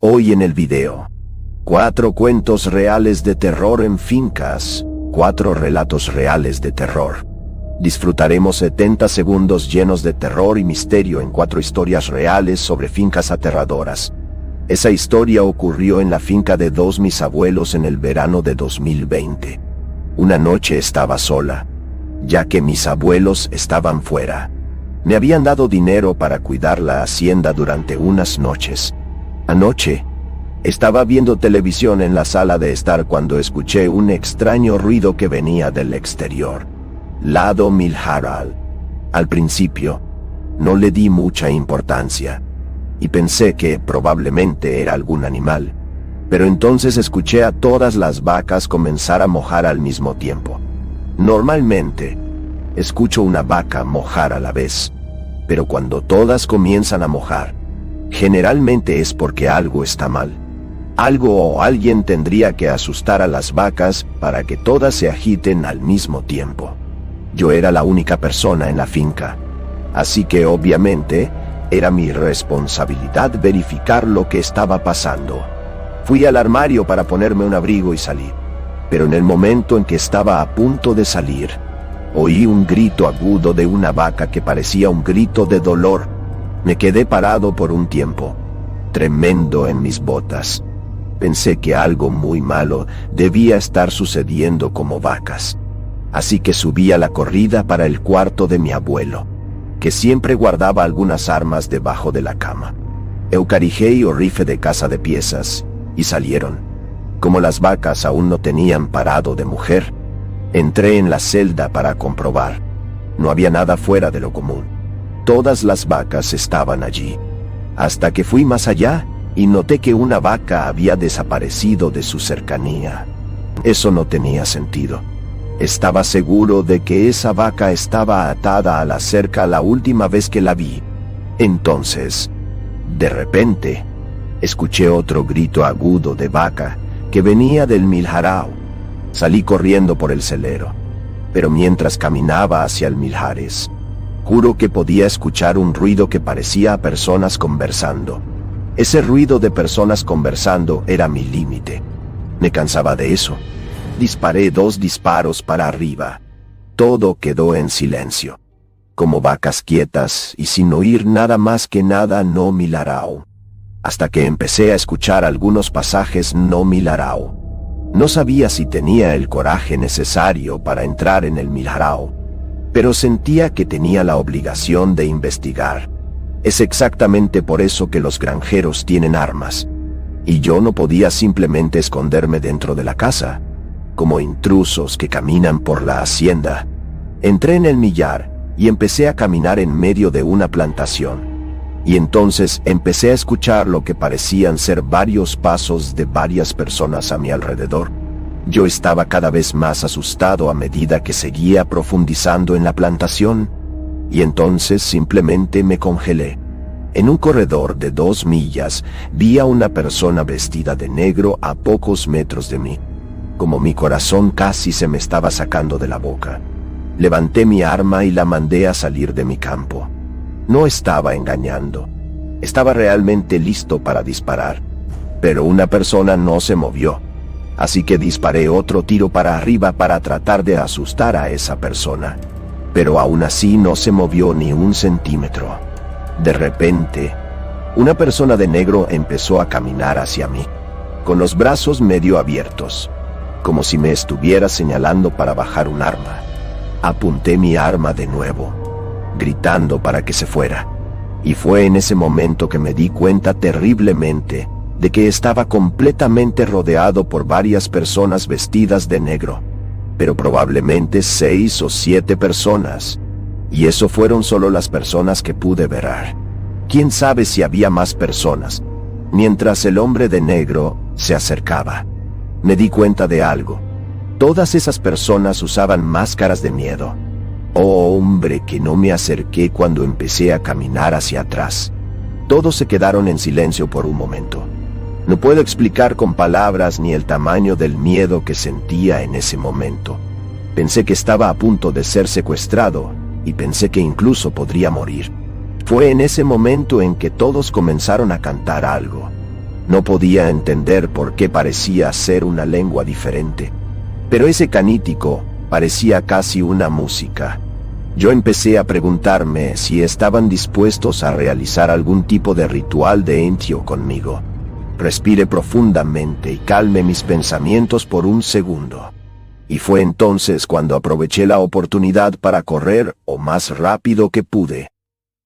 Hoy en el video, 4 cuentos reales de terror en fincas, 4 relatos reales de terror. Disfrutaremos 70 segundos llenos de terror y misterio en 4 historias reales sobre fincas aterradoras. Esa historia ocurrió en la finca de 2 mis abuelos en el verano de 2020. Una noche estaba sola, ya que mis abuelos estaban fuera. Me habían dado dinero para cuidar la hacienda durante unas noches. Anoche, estaba viendo televisión en la sala de estar cuando escuché un extraño ruido que venía del exterior. Lado Milharal. Al principio, no le di mucha importancia y pensé que probablemente era algún animal, pero entonces escuché a todas las vacas comenzar a mojar al mismo tiempo. Normalmente, escucho una vaca mojar a la vez, pero cuando todas comienzan a mojar, generalmente es porque algo está mal. Algo o alguien tendría que asustar a las vacas para que todas se agiten al mismo tiempo. Yo era la única persona en la finca, así que obviamente era mi responsabilidad verificar lo que estaba pasando. Fui al armario para ponerme un abrigo y salí, pero en el momento en que estaba a punto de salir, oí un grito agudo de una vaca que parecía un grito de dolor. Me quedé parado por un tiempo, tremendo en mis botas. Pensé que algo muy malo debía estar sucediendo como vacas. Así que subí a la corrida para el cuarto de mi abuelo, que siempre guardaba algunas armas debajo de la cama. Eucarigé o rifle de caza de piezas, y salieron. Como las vacas aún no tenían parado de mujer, entré en la celda para comprobar. No había nada fuera de lo común. Todas las vacas estaban allí, hasta que fui más allá y noté que una vaca había desaparecido de su cercanía. Eso no tenía sentido. Estaba seguro de que esa vaca estaba atada a la cerca la última vez que la vi. Entonces, de repente, escuché otro grito agudo de vaca que venía del Milharao. Salí corriendo por el celero, pero mientras caminaba hacia el Milhares, juro que podía escuchar un ruido que parecía a personas conversando. Ese ruido de personas conversando era mi límite. Me cansaba de eso. Disparé 2 disparos para arriba. Todo quedó en silencio, como vacas quietas y sin oír nada más que nada no Milharao. Hasta que empecé a escuchar algunos pasajes no Milharao. No sabía si tenía el coraje necesario para entrar en el Milharao, pero sentía que tenía la obligación de investigar. Es exactamente por eso que los granjeros tienen armas, y yo no podía simplemente esconderme dentro de la casa, como intrusos que caminan por la hacienda. Entré en el millar y empecé a caminar en medio de una plantación, y entonces empecé a escuchar lo que parecían ser varios pasos de varias personas a mi alrededor. Yo estaba cada vez más asustado a medida que seguía profundizando en la plantación, y entonces simplemente me congelé. En un corredor de 2 millas vi a una persona vestida de negro a pocos metros de mí. Como mi corazón casi se me estaba sacando de la boca, levanté mi arma y la mandé a salir de mi campo. No estaba engañando. Estaba realmente listo para disparar, pero una persona no se movió. Así que disparé otro tiro para arriba para tratar de asustar a esa persona, pero aún así no se movió ni un centímetro. De repente, una persona de negro empezó a caminar hacia mí, con los brazos medio abiertos, como si me estuviera señalando para bajar un arma. Apunté mi arma de nuevo, gritando para que se fuera, y fue en ese momento que me di cuenta terriblemente de que estaba completamente rodeado por varias personas vestidas de negro, pero probablemente 6 o 7 personas, y eso fueron solo las personas que pude ver. ¿Quién sabe si había más personas? Mientras el hombre de negro se acercaba, me di cuenta de algo. Todas esas personas usaban máscaras de miedo. Oh, hombre, que no me acerqué cuando empecé a caminar hacia atrás. Todos se quedaron en silencio por un momento. No puedo explicar con palabras ni el tamaño del miedo que sentía en ese momento. Pensé que estaba a punto de ser secuestrado y pensé que incluso podría morir. Fue en ese momento en que todos comenzaron a cantar algo. No podía entender por qué parecía ser una lengua diferente, pero ese canítico parecía casi una música. Yo empecé a preguntarme si estaban dispuestos a realizar algún tipo de ritual de entio conmigo. Respiré profundamente y calmé mis pensamientos por un segundo. Y fue entonces cuando aproveché la oportunidad para correr lo más rápido que pude,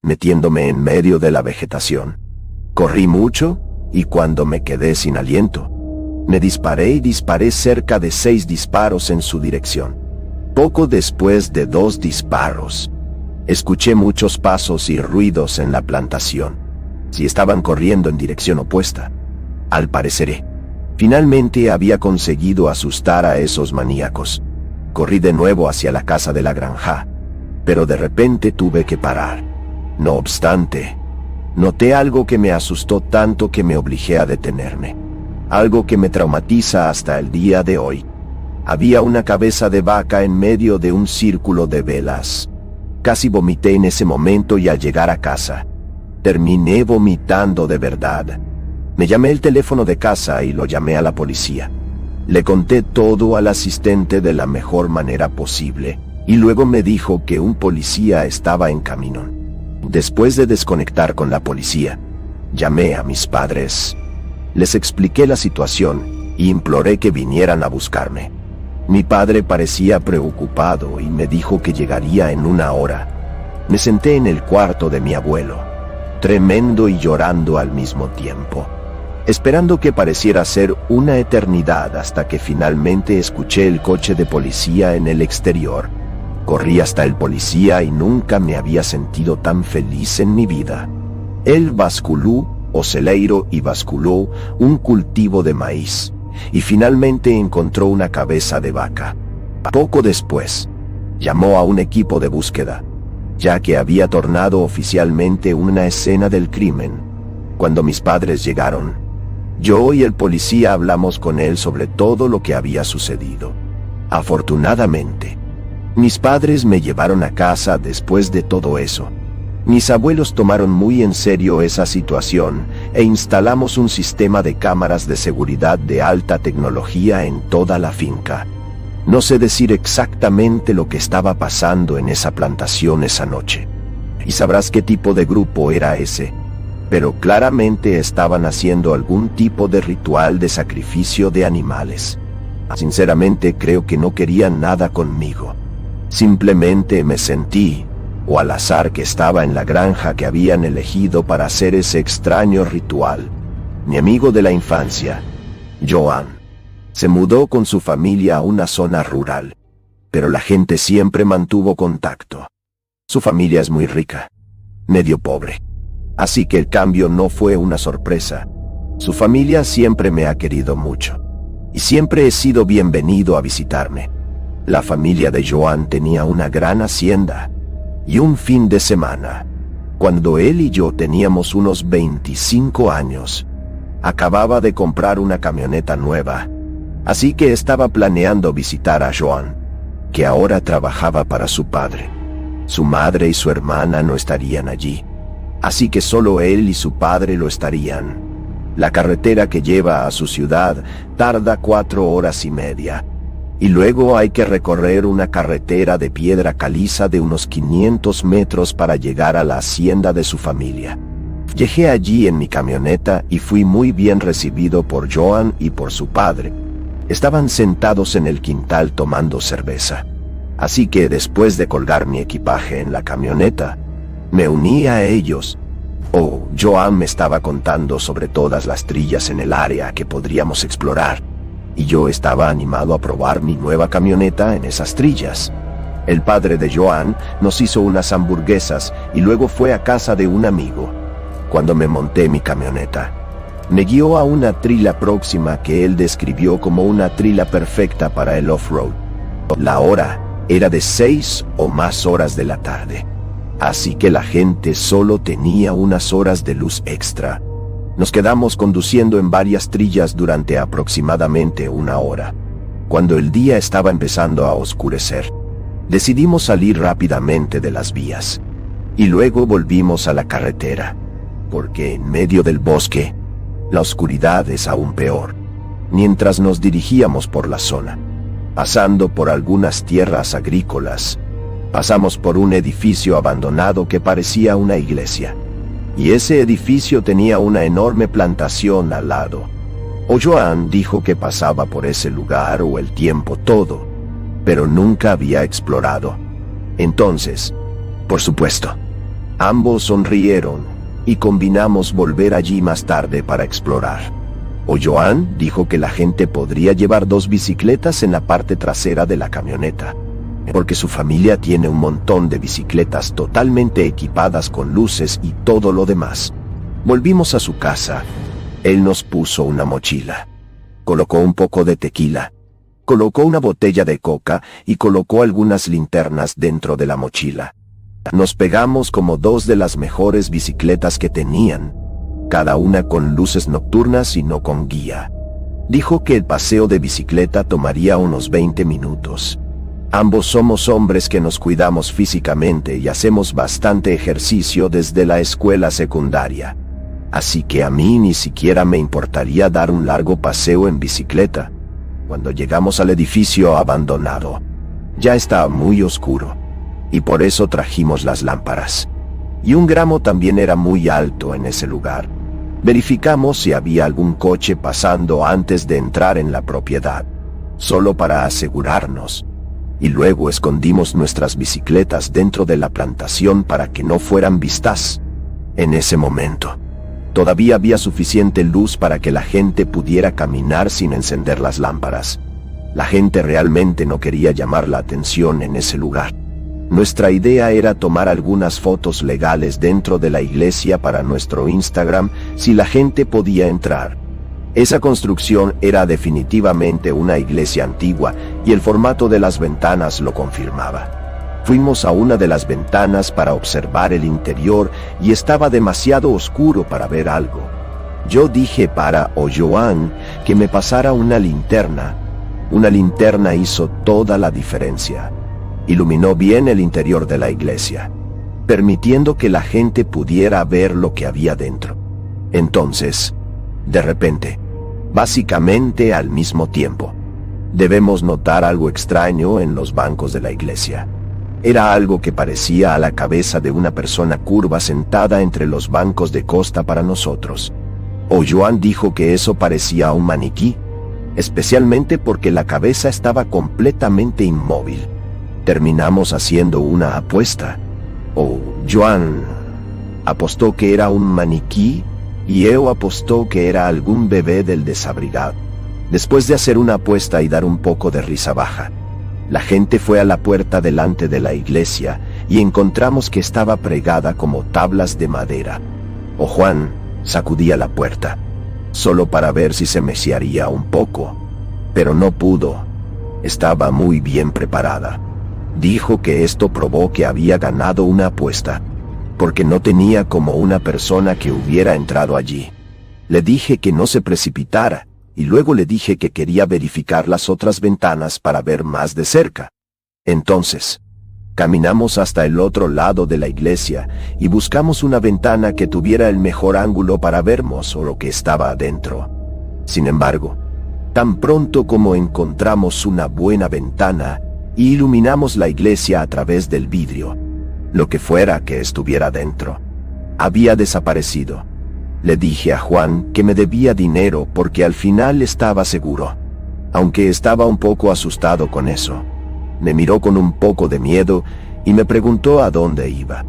metiéndome en medio de la vegetación. Corrí mucho y cuando me quedé sin aliento, me disparé cerca de 6 disparos en su dirección. Poco después de 2 disparos, escuché muchos pasos y ruidos en la plantación. Si estaban corriendo en dirección opuesta, al parecer, finalmente había conseguido asustar a esos maníacos. Corrí de nuevo hacia la casa de la granja, pero de repente tuve que parar. No obstante, noté algo que me asustó tanto que me obligé a detenerme. Algo que me traumatiza hasta el día de hoy. Había una cabeza de vaca en medio de un círculo de velas. Casi vomité en ese momento y al llegar a casa, terminé vomitando de verdad. Me llamé el teléfono de casa y lo llamé a la policía. Le conté todo al asistente de la mejor manera posible y luego me dijo que un policía estaba en camino. Después de desconectar con la policía, llamé a mis padres. Les expliqué la situación y imploré que vinieran a buscarme. Mi padre parecía preocupado y me dijo que llegaría en 1 hora. Me senté en el cuarto de mi abuelo, tremendo y llorando al mismo tiempo, esperando que pareciera ser una eternidad hasta que finalmente escuché el coche de policía en el exterior. Corrí hasta el policía y nunca me había sentido tan feliz en mi vida. Él basculó o celeiro y basculó un cultivo de maíz y finalmente encontró una cabeza de vaca. Poco después, llamó a un equipo de búsqueda, ya que había tornado oficialmente una escena del crimen. Cuando mis padres llegaron, yo y el policía hablamos con él sobre todo lo que había sucedido. Afortunadamente, mis padres me llevaron a casa después de todo eso. Mis abuelos tomaron muy en serio esa situación e instalamos un sistema de cámaras de seguridad de alta tecnología en toda la finca. No sé decir exactamente lo que estaba pasando en esa plantación esa noche, y sabrás qué tipo de grupo era ese, pero claramente estaban haciendo algún tipo de ritual de sacrificio de animales. Sinceramente creo que no querían nada conmigo. Simplemente me sentí, o al azar que estaba en la granja que habían elegido para hacer ese extraño ritual. Mi amigo de la infancia, Joan, se mudó con su familia a una zona rural, pero la gente siempre mantuvo contacto. Su familia es muy rica, medio pobre, así que el cambio no fue una sorpresa. Su familia siempre me ha querido mucho, y siempre he sido bienvenido a visitarme. La familia de Joan tenía una gran hacienda, y un fin de semana, cuando él y yo teníamos unos 25 años, acababa de comprar una camioneta nueva, así que estaba planeando visitar a Joan, que ahora trabajaba para su padre. Su madre y su hermana no estarían allí, así que solo él y su padre lo estarían. La carretera que lleva a su ciudad tarda 4 horas y media, y luego hay que recorrer una carretera de piedra caliza de unos 500 metros para llegar a la hacienda de su familia. Llegué allí en mi camioneta y fui muy bien recibido por Joan y por su padre. Estaban sentados en el quintal tomando cerveza, así que después de colgar mi equipaje en la camioneta, me uní a ellos. Joan me estaba contando sobre todas las trillas en el área que podríamos explorar, y yo estaba animado a probar mi nueva camioneta en esas trillas. El padre de Joan nos hizo unas hamburguesas y luego fue a casa de un amigo. Cuando me monté mi camioneta, me guió a una trila próxima que él describió como una trila perfecta para el off-road. La hora era de 6 o más horas de la tarde, así que la gente solo tenía unas horas de luz extra. Nos quedamos conduciendo en varias trillas durante aproximadamente 1 hora. Cuando el día estaba empezando a oscurecer, decidimos salir rápidamente de las vías, y luego volvimos a la carretera, porque en medio del bosque La oscuridad es aún peor. Mientras nos dirigíamos por la zona, pasando por algunas tierras agrícolas, pasamos por un edificio abandonado que parecía una iglesia. Y ese edificio tenía una enorme plantación al lado. Joan dijo que pasaba por ese lugar o el tiempo todo, pero nunca había explorado. Entonces, por supuesto, ambos sonrieron y combinamos volver allí más tarde para explorar. Joan dijo que la gente podría llevar 2 bicicletas en la parte trasera de la camioneta, porque su familia tiene un montón de bicicletas totalmente equipadas con luces y todo lo demás. Volvimos a su casa. Él nos puso una mochila, colocó un poco de tequila, colocó una botella de coca y colocó algunas linternas dentro de la mochila. Nos pegamos como 2 de las mejores bicicletas que tenían, cada una con luces nocturnas y no con guía. Dijo que el paseo de bicicleta tomaría unos 20 minutos. Ambos somos hombres que nos cuidamos físicamente y hacemos bastante ejercicio desde la escuela secundaria. Así que a mí ni siquiera me importaría dar un largo paseo en bicicleta. Cuando llegamos al edificio abandonado, ya estaba muy oscuro, y por eso trajimos las lámparas. Y un gramo también era muy alto en ese lugar. Verificamos si había algún coche pasando antes de entrar en la propiedad, solo para asegurarnos. Y luego escondimos nuestras bicicletas dentro de la plantación para que no fueran vistas. En ese momento, todavía había suficiente luz para que la gente pudiera caminar sin encender las lámparas. La gente realmente no quería llamar la atención en ese lugar. Nuestra idea era tomar algunas fotos legales dentro de la iglesia para nuestro Instagram si la gente podía entrar. Esa construcción era definitivamente una iglesia antigua y el formato de las ventanas lo confirmaba. Fuimos a una de las ventanas para observar el interior y estaba demasiado oscuro para ver algo. Yo dije para Joan que me pasara una linterna. Una linterna hizo toda la diferencia. Iluminó bien el interior de la iglesia, permitiendo que la gente pudiera ver lo que había dentro. Entonces, de repente, básicamente al mismo tiempo, debemos notar algo extraño en los bancos de la iglesia. Era algo que parecía a la cabeza de una persona curva sentada entre los bancos de costa para nosotros. Joan dijo que eso parecía a un maniquí, especialmente porque la cabeza estaba completamente inmóvil. Terminamos haciendo una apuesta. Joan apostó que era un maniquí y yo apostó que era algún bebé del desabrigado. Después de hacer una apuesta y dar un poco de risa baja, la gente fue a la puerta delante de la iglesia y encontramos que estaba pregada como tablas de madera. Juan sacudía la puerta, solo para ver si se meciaría un poco, pero no pudo. Estaba muy bien preparada. Dijo que esto probó que había ganado una apuesta, porque no tenía como una persona que hubiera entrado allí. Le dije que no se precipitara, y luego le dije que quería verificar las otras ventanas para ver más de cerca. Entonces, caminamos hasta el otro lado de la iglesia y buscamos una ventana que tuviera el mejor ángulo para vernos o lo que estaba adentro. Sin embargo, tan pronto como encontramos una buena ventana, y iluminamos la iglesia a través del vidrio, lo que fuera que estuviera dentro había desaparecido. Le dije a Juan que me debía dinero porque al final estaba seguro, aunque estaba un poco asustado con eso. Me miró con un poco de miedo y me preguntó a dónde iba.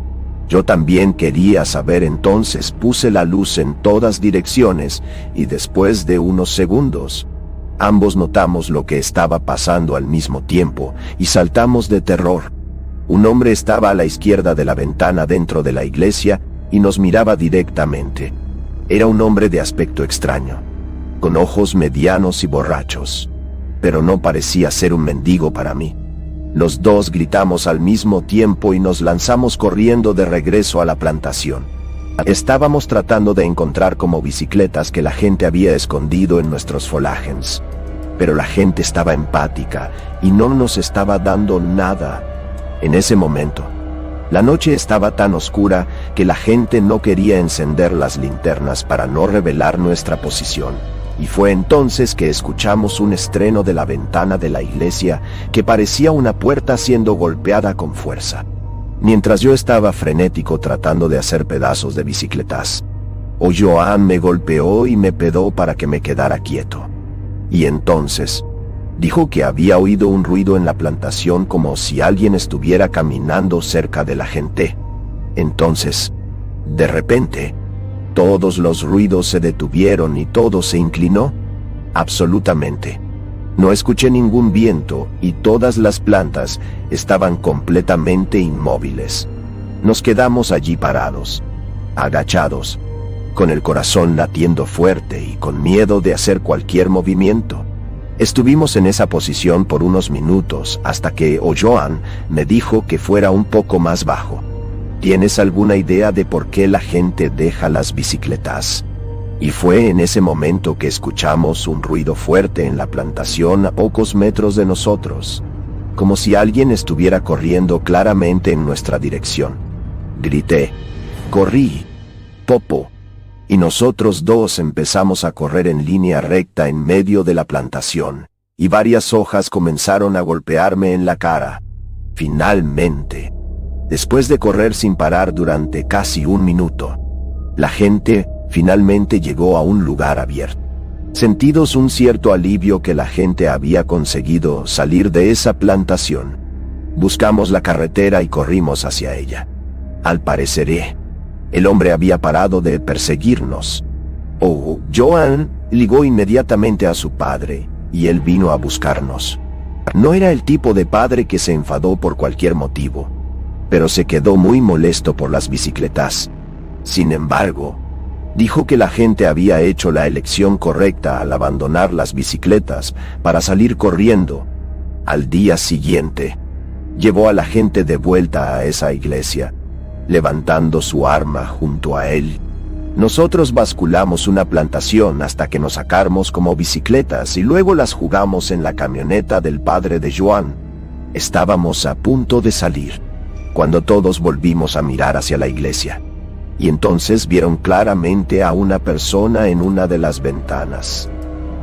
Yo también quería saber, entonces puse la luz en todas direcciones y después de unos segundos, ambos notamos lo que estaba pasando al mismo tiempo y saltamos de terror. Un hombre estaba a la izquierda de la ventana dentro de la iglesia y nos miraba directamente. Era un hombre de aspecto extraño, con ojos medianos y borrachos, pero no parecía ser un mendigo para mí. Los dos gritamos al mismo tiempo y nos lanzamos corriendo de regreso a la plantación. Estábamos tratando de encontrar como bicicletas que la gente había escondido en nuestros folagens, pero la gente estaba empática y no nos estaba dando nada. En ese momento, La noche estaba tan oscura que la gente no quería encender las linternas para no revelar nuestra posición, y fue entonces que escuchamos un estruendo de la ventana de la iglesia que parecía una puerta siendo golpeada con fuerza. Mientras yo estaba frenético tratando de hacer pedazos de bicicletas, Joan me golpeó y me pedó para que me quedara quieto. Y entonces dijo que había oído un ruido en la plantación como si alguien estuviera caminando cerca de la gente. Entonces, de repente, todos los ruidos se detuvieron y todo se inclinó. Absolutamente. No escuché ningún viento y todas las plantas estaban completamente inmóviles. Nos quedamos allí parados, agachados, con el corazón latiendo fuerte y con miedo de hacer cualquier movimiento. Estuvimos en esa posición por unos minutos hasta que Joan me dijo que fuera un poco más bajo. ¿Tienes alguna idea de por qué la gente deja las bicicletas? Y fue en ese momento que escuchamos un ruido fuerte en la plantación a pocos metros de nosotros, como si alguien estuviera corriendo claramente en nuestra dirección. Grité, corrí, Popo, y nosotros dos empezamos a correr en línea recta en medio de la plantación, y varias hojas comenzaron a golpearme en la cara. Finalmente, después de correr sin parar durante casi un minuto, la gente finalmente llegó a un lugar abierto. Sentimos un cierto alivio que la gente había conseguido salir de esa plantación. Buscamos la carretera y corrimos hacia ella. Al parecer, el hombre había parado de perseguirnos. Joan ligó inmediatamente a su padre, y él vino a buscarnos. No era el tipo de padre que se enfadó por cualquier motivo, pero se quedó muy molesto por las bicicletas. Sin embargo, dijo que la gente había hecho la elección correcta al abandonar las bicicletas para salir corriendo. Al día siguiente, llevó a la gente de vuelta a esa iglesia, levantando su arma junto a él. Nosotros basculamos una plantación hasta que nos sacamos como bicicletas y luego las jugamos en la camioneta del padre de Joan. Estábamos a punto de salir, cuando todos volvimos a mirar hacia la iglesia, y entonces vieron claramente a una persona en una de las ventanas.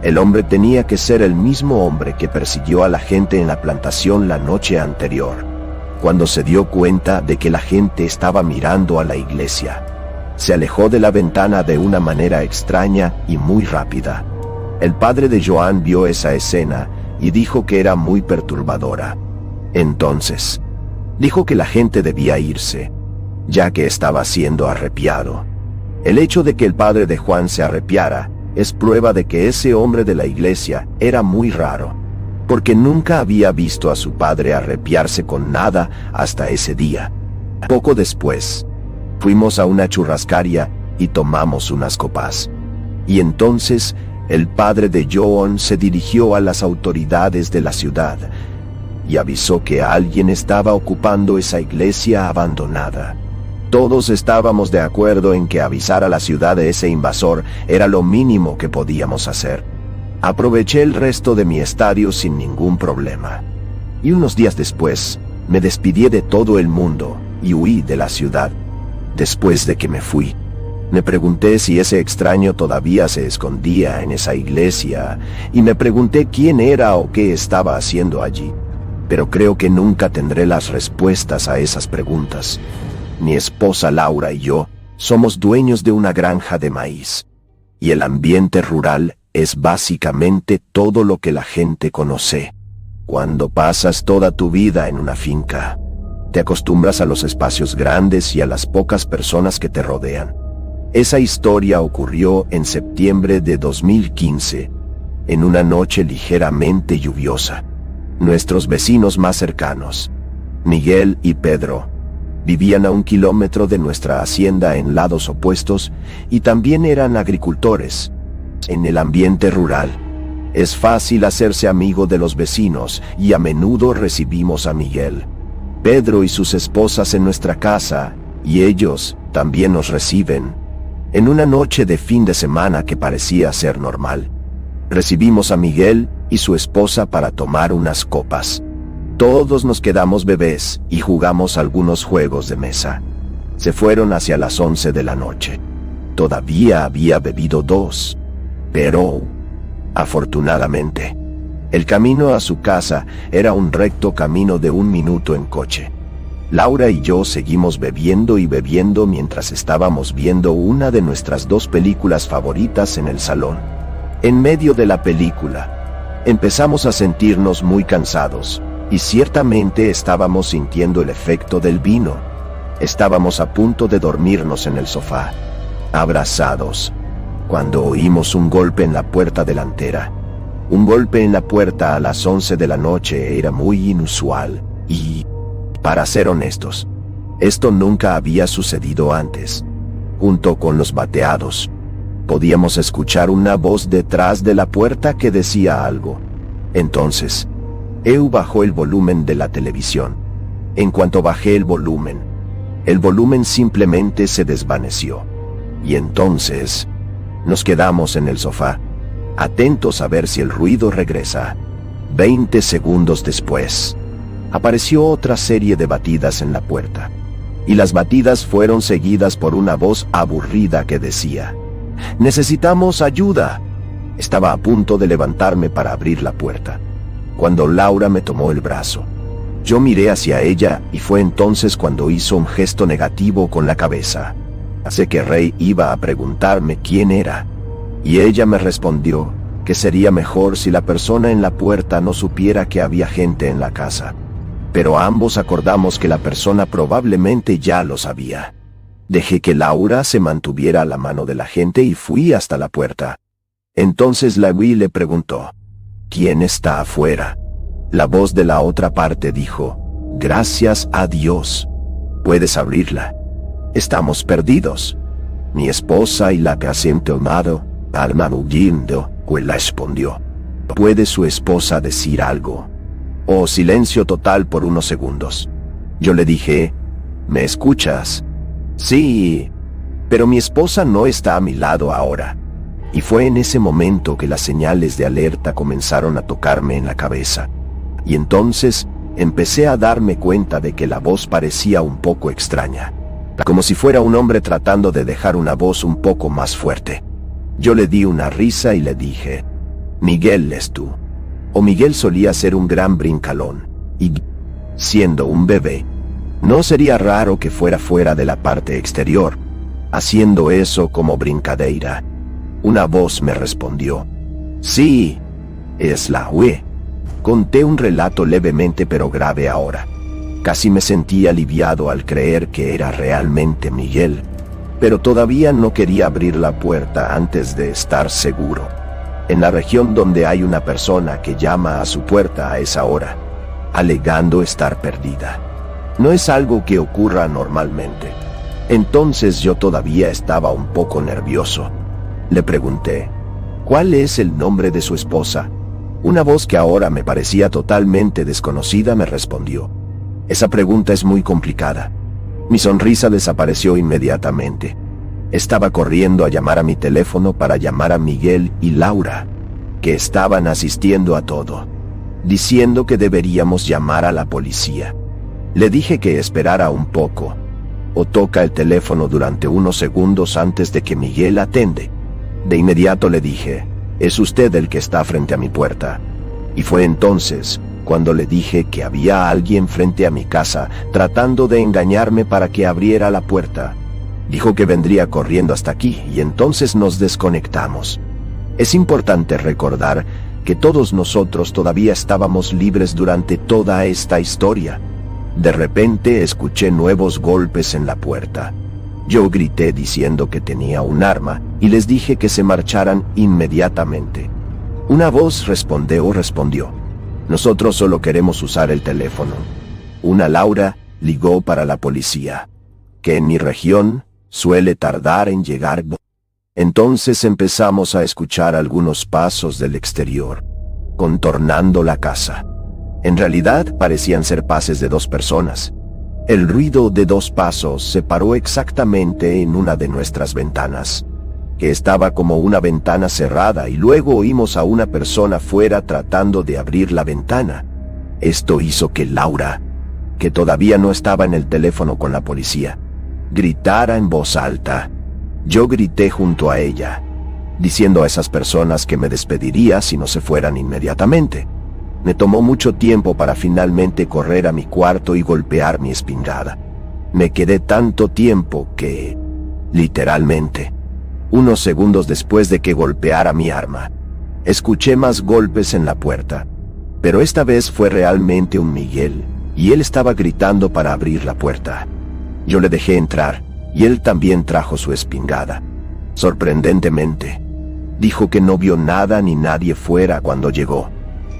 El hombre tenía que ser el mismo hombre que persiguió a la gente en la plantación la noche anterior. Cuando se dio cuenta de que la gente estaba mirando a la iglesia, se alejó de la ventana de una manera extraña y muy rápida. El padre de Joan vio esa escena y dijo que era muy perturbadora. Entonces, dijo que la gente debía irse, ya que estaba siendo arrepiado. El hecho de que el padre de Juan se arrepiara es prueba de que ese hombre de la iglesia era muy raro, porque nunca había visto a su padre arrepiarse con nada hasta ese día. Poco después, fuimos a una churrascaria y tomamos unas copas. Y entonces, el padre de Joan se dirigió a las autoridades de la ciudad y avisó que alguien estaba ocupando esa iglesia abandonada. Todos estábamos de acuerdo en que avisar a la ciudad de ese invasor era lo mínimo que podíamos hacer. Aproveché el resto de mi estadio sin ningún problema. Y unos días después, me despedí de todo el mundo y huí de la ciudad. Después de que me fui, me pregunté si ese extraño todavía se escondía en esa iglesia, y me pregunté quién era o qué estaba haciendo allí. Pero creo que nunca tendré las respuestas a esas preguntas. Mi esposa Laura y yo somos dueños de una granja de maíz, y el ambiente rural es básicamente todo lo que la gente conoce. Cuando pasas toda tu vida en una finca, te acostumbras a los espacios grandes y a las pocas personas que te rodean. Esa historia ocurrió en septiembre de 2015, en una noche ligeramente lluviosa. Nuestros vecinos más cercanos, Miguel y Pedro, vivían a 1 kilómetro de nuestra hacienda en lados opuestos y también eran agricultores. En el ambiente rural, es fácil hacerse amigo de los vecinos y a menudo recibimos a Miguel, Pedro y sus esposas en nuestra casa, y ellos también nos reciben. En una noche de fin de semana que parecía ser normal, recibimos a Miguel y su esposa para tomar unas copas. Todos nos quedamos bebés y jugamos algunos juegos de mesa. Se fueron hacia las 11 de la noche. Todavía había bebido 2. Pero, afortunadamente, el camino a su casa era un recto camino de 1 minuto en coche. Laura y yo seguimos bebiendo y bebiendo mientras estábamos viendo una de nuestras 2 películas favoritas en el salón. En medio de la película, empezamos a sentirnos muy cansados, y ciertamente estábamos sintiendo el efecto del vino. Estábamos a punto de dormirnos en el sofá, abrazados, cuando oímos un golpe en la puerta delantera. Un golpe en la puerta a las 11 de la noche era muy inusual, y, para ser honestos, esto nunca había sucedido antes. Junto con los bateados, podíamos escuchar una voz detrás de la puerta que decía algo. Entonces, Eu bajó el volumen de la televisión. En cuanto bajé el volumen simplemente se desvaneció. Y entonces, nos quedamos en el sofá, atentos a ver si el ruido regresa. 20 segundos después, apareció otra serie de batidas en la puerta. Y las batidas fueron seguidas por una voz aburrida que decía: «¡Necesitamos ayuda!». Estaba a punto de levantarme para abrir la puerta, cuando Laura me tomó el brazo. Yo miré hacia ella y fue entonces cuando hizo un gesto negativo con la cabeza. Sé que Ray iba a preguntarme quién era, y ella me respondió que sería mejor si la persona en la puerta no supiera que había gente en la casa. Pero ambos acordamos que la persona probablemente ya lo sabía. Dejé que Laura se mantuviera a la mano de la gente y fui hasta la puerta. Entonces Larry le preguntó: «¿Quién está afuera?». La voz de la otra parte dijo: «Gracias a Dios. Puedes abrirla. Estamos perdidos». Mi esposa y la que ha tomado al manugindo, pues la respondió: «¿Puede su esposa decir algo?». Oh, silencio total por unos segundos. Yo le dije: «¿Me escuchas?». «Sí, pero mi esposa no está a mi lado ahora». Y fue en ese momento que las señales de alerta comenzaron a tocarme en la cabeza. Y entonces empecé a darme cuenta de que la voz parecía un poco extraña, como si fuera un hombre tratando de dejar una voz un poco más fuerte. Yo le di una risa y le dije: «Miguel es tú». O Miguel solía ser un gran brincalón, y, siendo un bebé, no sería raro que fuera fuera de la parte exterior, haciendo eso como brincadeira. Una voz me respondió: «Sí, es la UE». Conté un relato levemente pero grave ahora. Casi me sentí aliviado al creer que era realmente Miguel, pero todavía no quería abrir la puerta antes de estar seguro. En la región donde hay una persona que llama a su puerta a esa hora, alegando estar perdida, no es algo que ocurra normalmente. Entonces yo todavía estaba un poco nervioso. Le pregunté: «¿Cuál es el nombre de su esposa?». Una voz que ahora me parecía totalmente desconocida me respondió: «Esa pregunta es muy complicada». Mi sonrisa desapareció inmediatamente. Estaba corriendo a llamar a mi teléfono para llamar a Miguel y Laura, que estaban asistiendo a todo, diciendo que deberíamos llamar a la policía. Le dije que esperara un poco, o toca el teléfono durante unos segundos antes de que Miguel atiende. De inmediato le dije: «Es usted el que está frente a mi puerta». Y fue entonces cuando le dije que había alguien frente a mi casa tratando de engañarme para que abriera la puerta. Dijo que vendría corriendo hasta aquí y entonces nos desconectamos. Es importante recordar que todos nosotros todavía estábamos libres durante toda esta historia. De repente escuché nuevos golpes en la puerta. Yo grité diciendo que tenía un arma y les dije que se marcharan inmediatamente. Una voz respondió: «Nosotros solo queremos usar el teléfono». Una Laura ligó para la policía, que en mi región suele tardar en llegar. Entonces empezamos a escuchar algunos pasos del exterior, contornando la casa. En realidad parecían ser pases de 2 personas. El ruido de 2 pasos se paró exactamente en una de nuestras ventanas, que estaba como una ventana cerrada, y luego oímos a una persona fuera tratando de abrir la ventana. Esto hizo que Laura, que todavía no estaba en el teléfono con la policía, gritara en voz alta. Yo grité junto a ella, diciendo a esas personas que me despediría si no se fueran inmediatamente. Me tomó mucho tiempo para finalmente correr a mi cuarto y golpear mi espingarda. Me quedé tanto tiempo que, literalmente, unos segundos después de que golpeara mi arma, escuché más golpes en la puerta, pero esta vez fue realmente un Miguel, y él estaba gritando para abrir la puerta. Yo le dejé entrar, y él también trajo su espingarda. Sorprendentemente, dijo que no vio nada ni nadie fuera cuando llegó.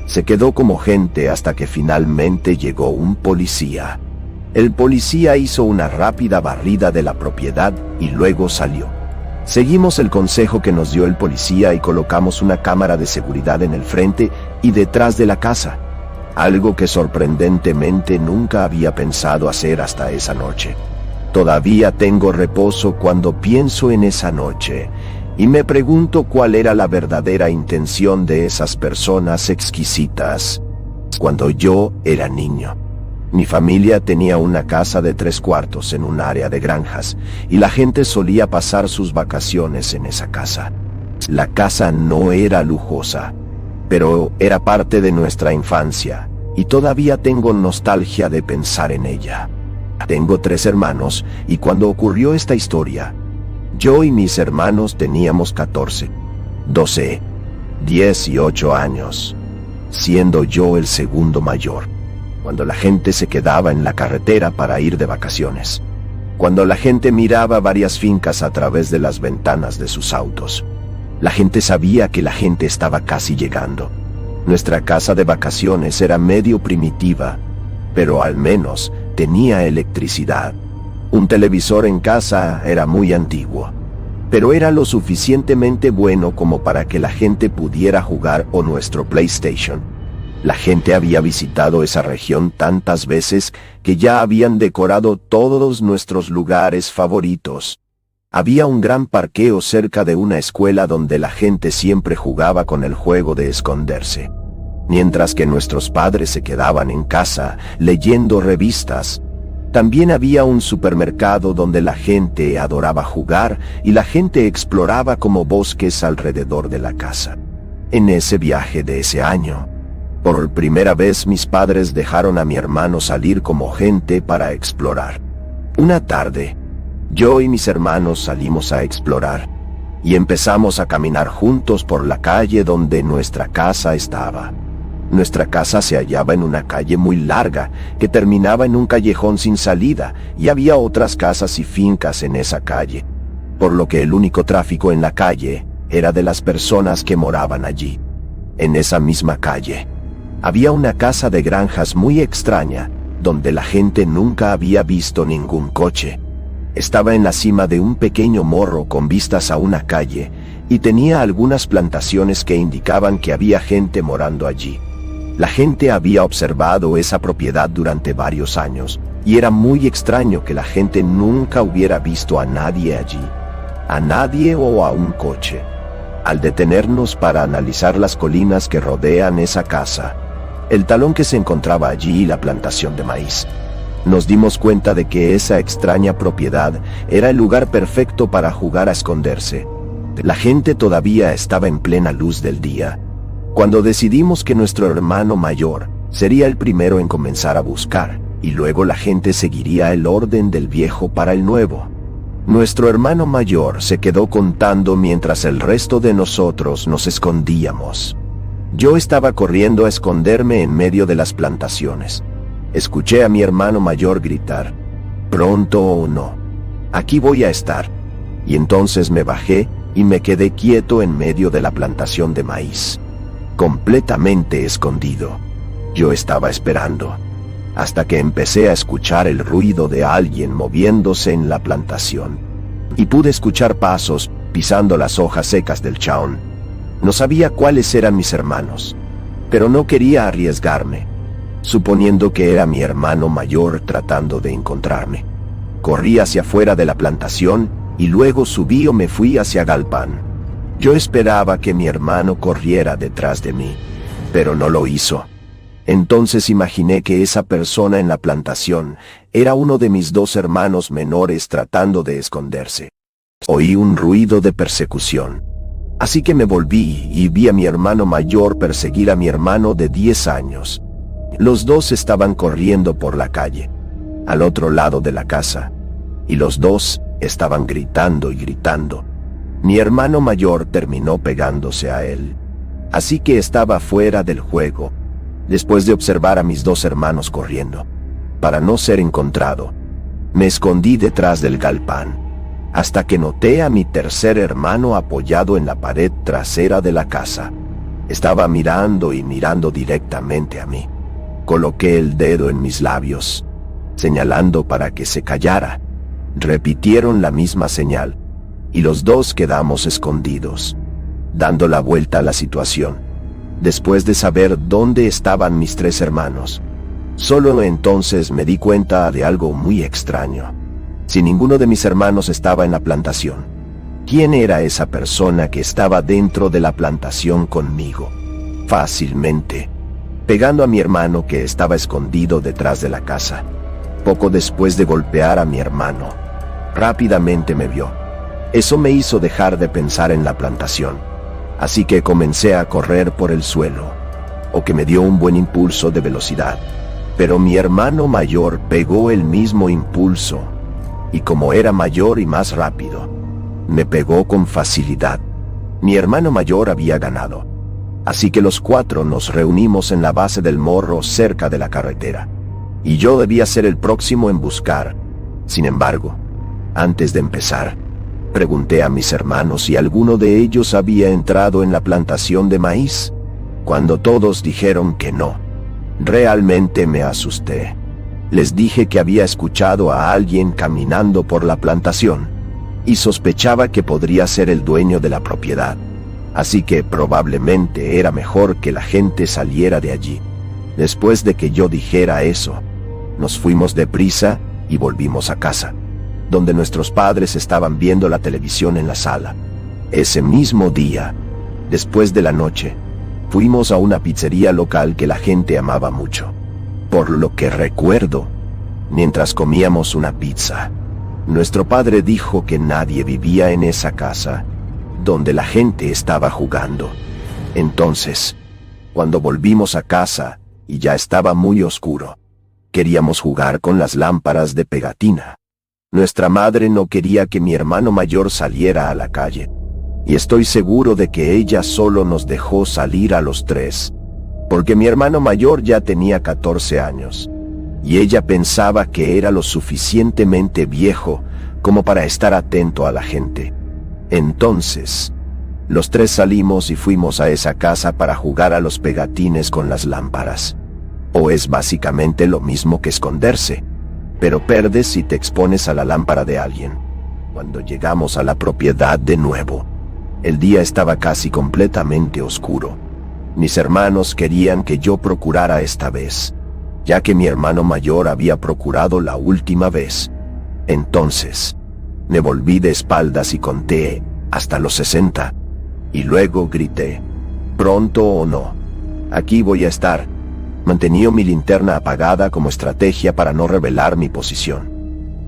Se quedó como gente hasta que finalmente llegó un policía. El policía hizo una rápida barrida de la propiedad y luego salió. Seguimos el consejo que nos dio el policía y colocamos una cámara de seguridad en el frente y detrás de la casa, algo que sorprendentemente nunca había pensado hacer hasta esa noche. Todavía tengo reposo cuando pienso en esa noche y me pregunto cuál era la verdadera intención de esas personas exquisitas. Cuando yo era niño, mi familia tenía una casa de 3 cuartos en un área de granjas y la gente solía pasar sus vacaciones en esa casa. La casa no era lujosa, pero era parte de nuestra infancia y todavía tengo nostalgia de pensar en ella. Tengo 3 hermanos y cuando ocurrió esta historia, yo y mis hermanos teníamos 14, 12, 10 y 8 años, siendo yo el segundo mayor. Cuando la gente se quedaba en la carretera para ir de vacaciones, cuando la gente miraba varias fincas a través de las ventanas de sus autos, la gente sabía que la gente estaba casi llegando. Nuestra casa de vacaciones era medio primitiva, pero al menos tenía electricidad. Un televisor en casa era muy antiguo, pero era lo suficientemente bueno como para que la gente pudiera jugar o nuestro PlayStation. La gente había visitado esa región tantas veces que ya habían decorado todos nuestros lugares favoritos. Había un gran parqueo cerca de una escuela donde la gente siempre jugaba con el juego de esconderse. Mientras que nuestros padres se quedaban en casa leyendo revistas, también había un supermercado donde la gente adoraba jugar y la gente exploraba como bosques alrededor de la casa. En ese viaje de ese año, por primera vez mis padres dejaron a mi hermano salir como gente para explorar. Una tarde, yo y mis hermanos salimos a explorar y empezamos a caminar juntos por la calle donde nuestra casa estaba. Nuestra casa se hallaba en una calle muy larga que terminaba en un callejón sin salida y había otras casas y fincas en esa calle, por lo que el único tráfico en la calle era de las personas que moraban allí. En esa misma calle, había una casa de granjas muy extraña, donde la gente nunca había visto ningún coche. Estaba en la cima de un pequeño morro con vistas a una calle, y tenía algunas plantaciones que indicaban que había gente morando allí. La gente había observado esa propiedad durante varios años, y era muy extraño que la gente nunca hubiera visto a nadie allí. A nadie o a un coche. Al detenernos para analizar las colinas que rodean esa casa, el talón que se encontraba allí y la plantación de maíz, nos dimos cuenta de que esa extraña propiedad era el lugar perfecto para jugar a esconderse. La gente todavía estaba en plena luz del día, cuando decidimos que nuestro hermano mayor sería el primero en comenzar a buscar, y luego la gente seguiría el orden del viejo para el nuevo. Nuestro hermano mayor se quedó contando mientras el resto de nosotros nos escondíamos. Yo estaba corriendo a esconderme en medio de las plantaciones. Escuché a mi hermano mayor gritar, «Pronto o no, aquí voy a estar». Y entonces me bajé y me quedé quieto en medio de la plantación de maíz, completamente escondido. Yo estaba esperando, hasta que empecé a escuchar el ruido de alguien moviéndose en la plantación, y pude escuchar pasos pisando las hojas secas del chaón. No sabía cuáles eran mis hermanos, pero no quería arriesgarme, suponiendo que era mi hermano mayor tratando de encontrarme. Corrí hacia afuera de la plantación y luego subí o me fui hacia Galpán. Yo esperaba que mi hermano corriera detrás de mí, pero no lo hizo. Entonces imaginé que esa persona en la plantación era uno de mis dos hermanos menores tratando de esconderse. Oí un ruido de persecución. Así que me volví y vi a mi hermano mayor perseguir a mi hermano de 10 años. Los dos estaban corriendo por la calle, al otro lado de la casa, y los dos estaban gritando y gritando. Mi hermano mayor terminó pegándose a él, así que estaba fuera del juego, después de observar a mis dos hermanos corriendo. Para no ser encontrado, me escondí detrás del galpán, hasta que noté a mi tercer hermano apoyado en la pared trasera de la casa. Estaba mirando y mirando directamente a mí. Coloqué el dedo en mis labios, señalando para que se callara. Repitieron la misma señal, y los dos quedamos escondidos, dando la vuelta a la situación. Después de saber dónde estaban mis tres hermanos, solo entonces me di cuenta de algo muy extraño. Si ninguno de mis hermanos estaba en la plantación, ¿quién era esa persona que estaba dentro de la plantación conmigo? Fácilmente, pegando a mi hermano que estaba escondido detrás de la casa. Poco después de golpear a mi hermano, rápidamente me vio. Eso me hizo dejar de pensar en la plantación, así que comencé a correr por el suelo, o que me dio un buen impulso de velocidad. Pero mi hermano mayor pegó el mismo impulso, y como era mayor y más rápido, me pegó con facilidad. Mi hermano mayor había ganado, así que los cuatro nos reunimos en la base del morro cerca de la carretera, y yo debía ser el próximo en buscar. Sin embargo, antes de empezar, pregunté a mis hermanos si alguno de ellos había entrado en la plantación de maíz. Cuando todos dijeron que no, realmente me asusté. Les dije que había escuchado a alguien caminando por la plantación, y sospechaba que podría ser el dueño de la propiedad, así que probablemente era mejor que la gente saliera de allí. Después de que yo dijera eso, nos fuimos deprisa y volvimos a casa, donde nuestros padres estaban viendo la televisión en la sala. Ese mismo día, después de la noche, fuimos a una pizzería local que la gente amaba mucho. Por lo que recuerdo, mientras comíamos una pizza, nuestro padre dijo que nadie vivía en esa casa, donde la gente estaba jugando. Entonces, cuando volvimos a casa y ya estaba muy oscuro, queríamos jugar con las lámparas de pegatina. Nuestra madre no quería que mi hermano mayor saliera a la calle, y estoy seguro de que ella solo nos dejó salir a los tres, porque mi hermano mayor ya tenía 14 años, y ella pensaba que era lo suficientemente viejo como para estar atento a la gente. Entonces, los tres salimos y fuimos a esa casa para jugar a los pegatines con las lámparas. O es básicamente lo mismo que esconderse, pero perdes si te expones a la lámpara de alguien. Cuando llegamos a la propiedad de nuevo, el día estaba casi completamente oscuro. Mis hermanos querían que yo procurara esta vez, ya que mi hermano mayor había procurado la última vez. Entonces, me volví de espaldas y conté hasta los 60, y luego grité: «Pronto o no, aquí voy a estar». Mantenía mi linterna apagada como estrategia para no revelar mi posición,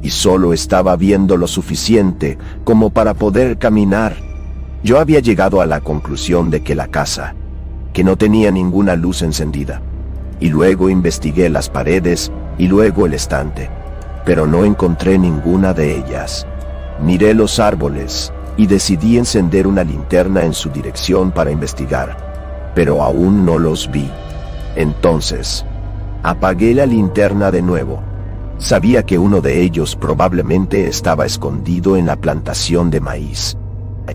y solo estaba viendo lo suficiente como para poder caminar. Yo había llegado a la conclusión de que la casa, que no tenía ninguna luz encendida, y luego investigué las paredes y luego el estante, pero no encontré ninguna de ellas. Miré los árboles y decidí encender una linterna en su dirección para investigar, pero aún no los vi. Entonces, apagué la linterna de nuevo. Sabía que uno de ellos probablemente estaba escondido en la plantación de maíz.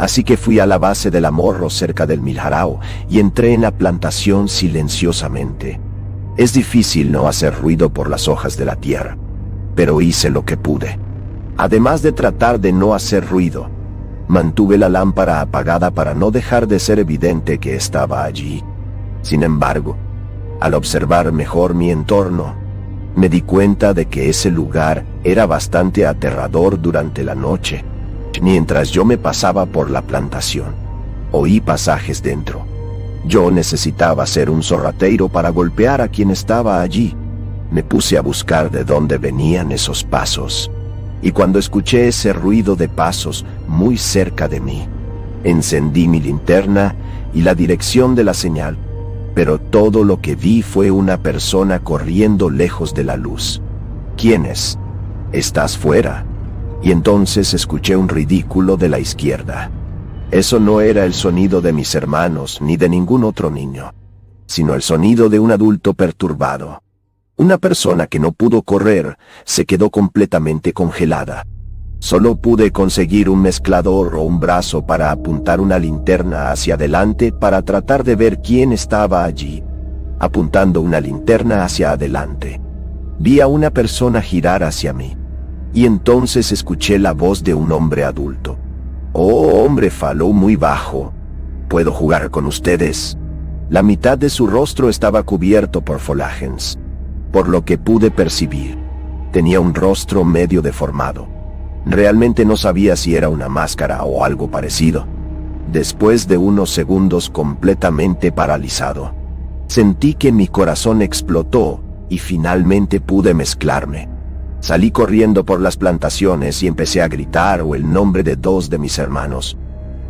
Así que fui a la base del morro cerca del Milharao y entré en la plantación silenciosamente. Es difícil no hacer ruido por las hojas de la tierra, pero hice lo que pude. Además de tratar de no hacer ruido, mantuve la lámpara apagada para no dejar de ser evidente que estaba allí. Sin embargo, al observar mejor mi entorno, me di cuenta de que ese lugar era bastante aterrador durante la noche. Mientras yo me pasaba por la plantación, oí pasajes dentro. Yo necesitaba ser un sorrateiro para golpear a quien estaba allí. Me puse a buscar de dónde venían esos pasos. Y cuando escuché ese ruido de pasos muy cerca de mí, encendí mi linterna y la dirección de la señal, pero todo lo que vi fue una persona corriendo lejos de la luz. ¿Quién es? Estás fuera. Y entonces escuché un ridículo de la izquierda. Eso no era el sonido de mis hermanos ni de ningún otro niño, sino el sonido de un adulto perturbado. Una persona que no pudo correr se quedó completamente congelada. Solo pude conseguir un mezclador o un brazo para apuntar una linterna hacia adelante para tratar de ver quién estaba allí. Apuntando una linterna hacia adelante, vi a una persona girar hacia mí, y entonces escuché la voz de un hombre adulto. Oh, hombre, faló muy bajo. ¿Puedo jugar con ustedes? La mitad de su rostro estaba cubierto por folagens. Por lo que pude percibir, tenía un rostro medio deformado. Realmente no sabía si era una máscara o algo parecido. Después de unos segundos completamente paralizado, sentí que mi corazón explotó y finalmente pude mezclarme. Salí corriendo por las plantaciones y empecé a gritar el nombre de 2 de mis hermanos.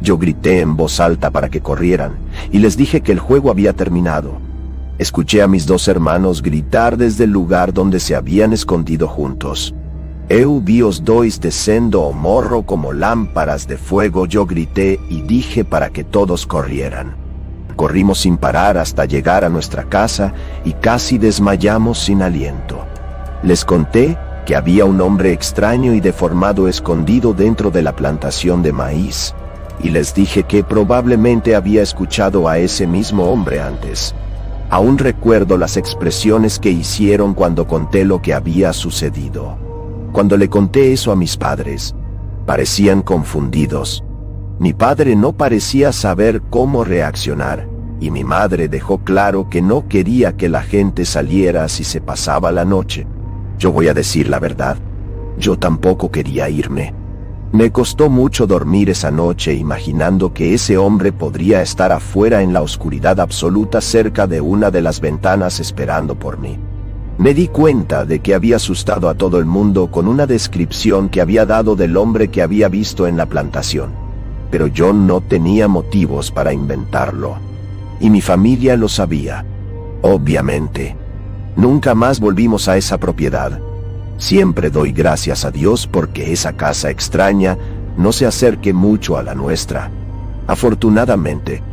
Yo grité en voz alta para que corrieran y les dije que el juego había terminado. Escuché a mis 2 hermanos gritar desde el lugar donde se habían escondido juntos. Eu vi os dois descendo o morro como lámparas de fuego, yo grité y dije para que todos corrieran. Corrimos sin parar hasta llegar a nuestra casa y casi desmayamos sin aliento. Les conté que había un hombre extraño y deformado escondido dentro de la plantación de maíz, y les dije que probablemente había escuchado a ese mismo hombre antes. Aún recuerdo las expresiones que hicieron cuando conté lo que había sucedido. Cuando le conté eso a mis padres, parecían confundidos. Mi padre no parecía saber cómo reaccionar, y mi madre dejó claro que no quería que la gente saliera si se pasaba la noche. Yo voy a decir la verdad, yo tampoco quería irme. Me costó mucho dormir esa noche imaginando que ese hombre podría estar afuera en la oscuridad absoluta cerca de una de las ventanas esperando por mí. Me di cuenta de que había asustado a todo el mundo con una descripción que había dado del hombre que había visto en la plantación, pero yo no tenía motivos para inventarlo, y mi familia lo sabía. Obviamente, nunca más volvimos a esa propiedad. Siempre doy gracias a Dios porque esa casa extraña no se acerque mucho a la nuestra. Afortunadamente,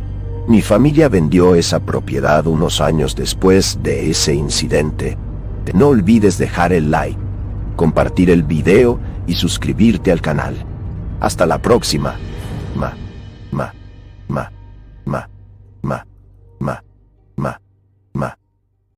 mi familia vendió esa propiedad unos años después de ese incidente. No olvides dejar el like, compartir el video y suscribirte al canal. Hasta la próxima. Ma, ma, ma, ma, ma, ma, ma, ma.